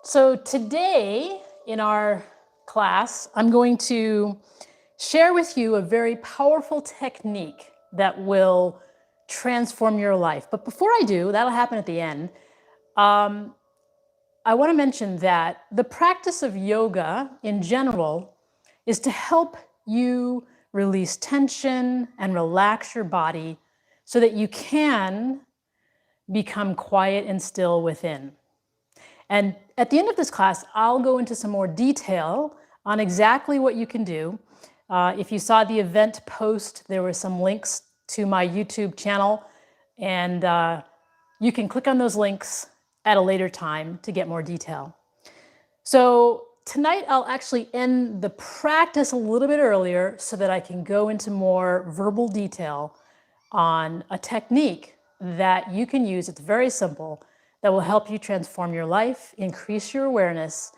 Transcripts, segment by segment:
So today in our class, I'm going to share with you a very powerful technique that will transform your life. But before I do, that'll happen at the end. I want to mention that the practice of yoga in general is to help you release tension and relax your body so that you can become quiet and still within. And at the end of this class, I'll go into some more detail on exactly what you can do. If you saw the event post, there were some links to my YouTube channel, and you can click on those links at a later time to get more detail. So tonight, I'll actually end the practice a little bit earlier so that I can go into more verbal detail on a technique that you can use. It's very simple, that will help you transform your life, increase your awareness,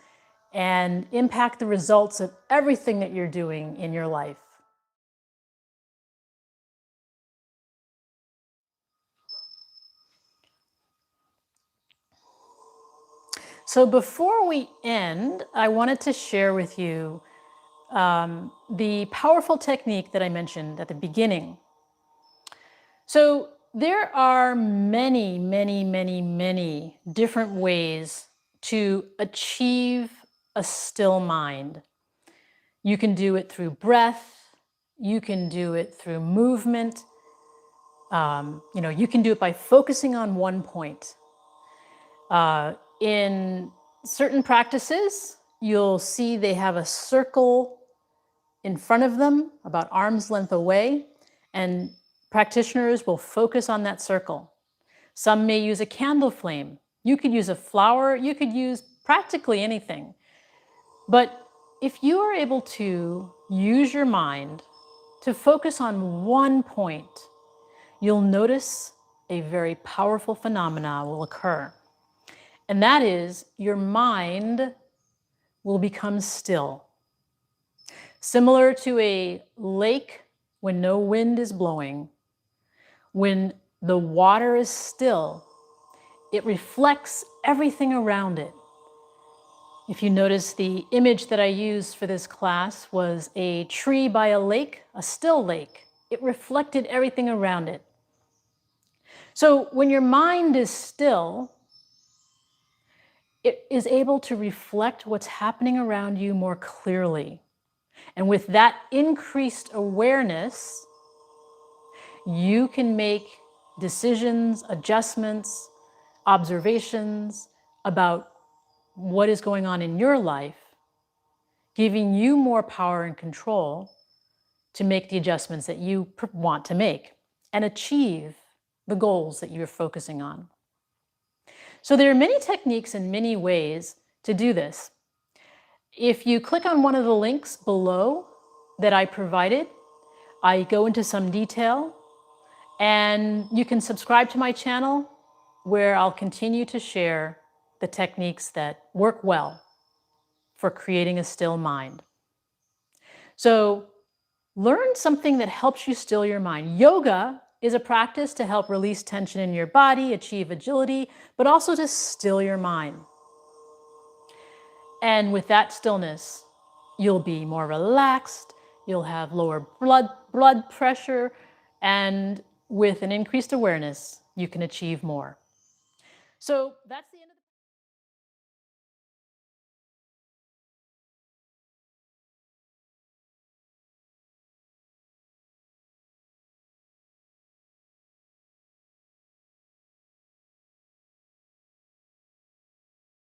and impact the results of everything that you're doing in your life. So before we end, I wanted to share with you the powerful technique that I mentioned at the beginning. So there are many, many, many, many different ways to achieve a still mind. You can do it through breath. You can do it through movement. You can do it by focusing on one point. In certain practices, you'll see they have a circle in front of them, about arm's length away, and practitioners will focus on that circle. Some may use a candle flame. You could use a flower. You could use practically anything. But if you are able to use your mind to focus on one point, you'll notice a very powerful phenomena will occur. And that is your mind will become still. Similar to a lake when no wind is blowing, when the water is still, it reflects everything around it. If you notice, the image that I used for this class was a tree by a lake, a still lake. It reflected everything around it. So when your mind is still, it is able to reflect what's happening around you more clearly. And with that increased awareness, you can make decisions, adjustments, observations about what is going on in your life, giving you more power and control to make the adjustments that you want to make and achieve the goals that you're focusing on. So there are many techniques and many ways to do this. If you click on one of the links below that I provided, I go into some detail, and you can subscribe to my channel where I'll continue to share the techniques that work well for creating a still mind. So learn something that helps you still your mind. Yoga is a practice to help release tension in your body, achieve agility, but also to still your mind. And with that stillness, you'll be more relaxed, you'll have lower blood pressure, and with an increased awareness, you can achieve more. So that's